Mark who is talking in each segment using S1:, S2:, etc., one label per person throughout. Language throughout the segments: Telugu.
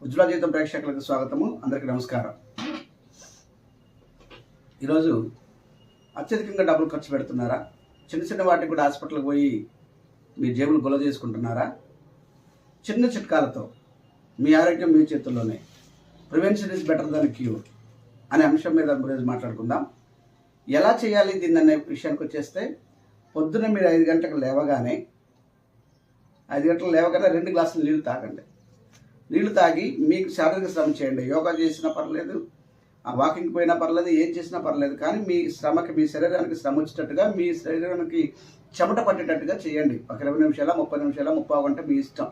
S1: ఉజ్వల జీవితం ప్రేక్షకులకు స్వాగతము. అందరికీ నమస్కారం. ఈరోజు అత్యధికంగా డబ్బులు ఖర్చు పెడుతున్నారా? చిన్న చిన్న వాటికి కూడా హాస్పిటల్కి పోయి మీ జేబులు గొల్ల చేసుకుంటున్నారా? చిన్న చిట్కాలతో మీ ఆరోగ్యం మీ చేతుల్లోనే. Prevention is better than cure అనే అంశం మీద ఈరోజు మాట్లాడుకుందాం. ఎలా చేయాలి దీన్ని అనే విషయానికి వచ్చేస్తే, పొద్దున్న మీరు 5 గంటలకు లేవగానే 2 గ్లాసులు నీళ్ళు తాగండి. నీళ్లు తాగి మీకు శారీరక శ్రమ చేయండి. యోగా చేసినా పర్లేదు, వాకింగ్ పోయినా పర్లేదు, ఏం చేసినా పర్లేదు. కానీ మీ శ్రమకి, మీ శరీరానికి శ్రమ వచ్చేటట్టుగా, మీ శరీరానికి చెమట పట్టేటట్టుగా చేయండి. ఒక 20 నిమిషాల, 30 నిమిషాల, 30 గంట మీ ఇష్టం.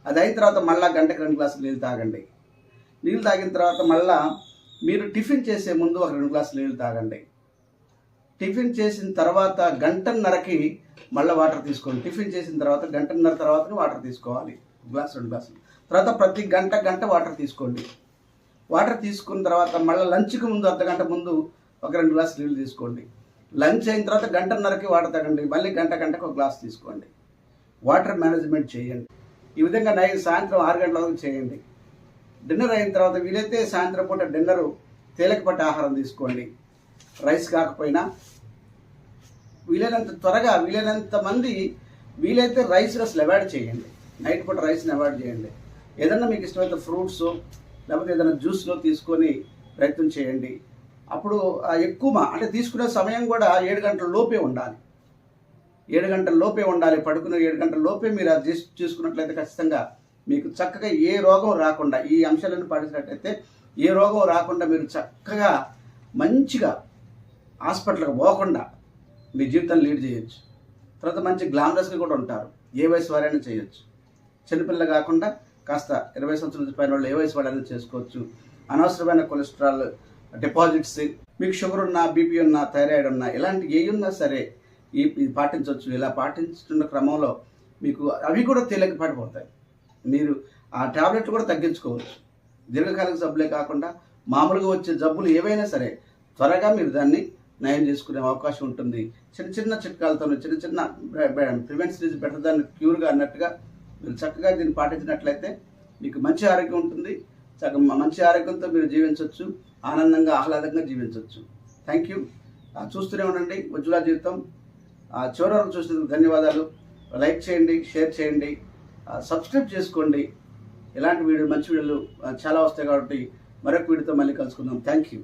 S1: అది అయిన తర్వాత మళ్ళీ గంటకు 2 గ్లాసులు నీళ్ళు తాగండి. నీళ్ళు తాగిన తర్వాత మళ్ళీ మీరు టిఫిన్ చేసే ముందు ఒక 2 గ్లాసులు నీళ్ళు తాగండి. టిఫిన్ చేసిన తర్వాత గంటన్నరకి మళ్ళీ వాటర్ తీసుకోండి. టిఫిన్ చేసిన తర్వాత గంటన్నర తర్వాత వాటర్ తీసుకోవాలి, 2 గ్లాసులు. తర్వాత ప్రతి గంట వాటర్ తీసుకోండి. వాటర్ తీసుకున్న తర్వాత మళ్ళీ లంచ్కి ముందు అర్ధగంట ముందు ఒక 2 గ్లాసులు నీళ్ళు తీసుకోండి. లంచ్ అయిన తర్వాత గంటన్నరకి వాటర్ తాగండి. మళ్ళీ గంటకు ఒక గ్లాస్ తీసుకోండి. వాటర్ మేనేజ్మెంట్ చేయండి. ఈ విధంగా సాయంత్రం 6 గంటల వరకు చేయండి. డిన్నర్ అయిన తర్వాత వీలైతే సాయంత్రం పూట డిన్నరు తేలికపాటి ఆహారం తీసుకోండి. రైస్ కాకపోయినా వీలైనంత త్వరగా, వీలైనంత మంది వీలైతే రైస్ అసలు అవాయిడ్ చేయండి. నైట్ పూట రైస్ని అవాయిడ్ చేయండి. ఏదన్నా మీకు ఇష్టమైతే ఫ్రూట్స్ లేకపోతే ఏదైనా జ్యూస్లో తీసుకొని ప్రయత్నం చేయండి. అప్పుడు ఎక్కువ అంటే తీసుకునే సమయం కూడా 7 గంటల లోపే ఉండాలి. 7 గంటల లోపే ఉండాలి. పడుకునే 7 గంటల లోపే మీరు అది చూసుకున్నట్లయితే ఖచ్చితంగా మీకు చక్కగా ఏ రోగం రాకుండా, ఈ అంశాలను పాటించినట్లయితే ఏ రోగం రాకుండా మీరు చక్కగా మంచిగా హాస్పిటల్కి పోకుండా మీ జీవితాన్ని లీడ్ చేయొచ్చు. తర్వాత మంచి గ్లామరస్గా కూడా ఉంటారు. ఏ వయసు వారైనా చేయొచ్చు. చిన్నపిల్లలు కాకుండా కాస్త 20 సంవత్సరాల నుంచి పైన వాళ్ళు ఏ వయసు వాళ్ళైనా చేసుకోవచ్చు. అనవసరమైన కొలెస్ట్రాల్ డిపాజిట్స్, మీకు షుగర్ ఉన్నా, బీపీ ఉన్నా, థైరాయిడ్ ఉన్నా, ఇలాంటి ఏ ఉన్నా సరే ఇది పాటించవచ్చు. ఇలా పాటించుతున్న క్రమంలో మీకు అవి కూడా తేలికపాటిపోతాయి. మీరు ఆ టాబ్లెట్లు కూడా తగ్గించుకోవచ్చు. దీర్ఘకాలిక జబ్బులే కాకుండా మామూలుగా వచ్చే జబ్బులు ఏవైనా సరే త్వరగా మీరు దాన్ని నయం చేసుకునే అవకాశం ఉంటుంది. చిన్న చిన్న చిట్కాలతో, చిన్న ప్రివెన్షన్ ఇస్ బెటర్ దాన్ క్యూర్గా అన్నట్టుగా మీరు చక్కగా దీన్ని పాటించినట్లయితే మీకు మంచి ఆరోగ్యం ఉంటుంది. మంచి ఆరోగ్యంతో మీరు జీవించవచ్చు, ఆనందంగా, ఆహ్లాదంగా జీవించవచ్చు. Thank you. చూస్తూనే ఉండండి ఉజ్వల జీవితం. చివరి వరకు చూసినందుకు ధన్యవాదాలు. లైక్ చేయండి, షేర్ చేయండి, సబ్స్క్రైబ్ చేసుకోండి. ఇలాంటి మంచి వీడియోలు చాలా వస్తాయి కాబట్టి మరొక వీడియోతో మళ్ళీ కలుసుకుందాం. Thank you.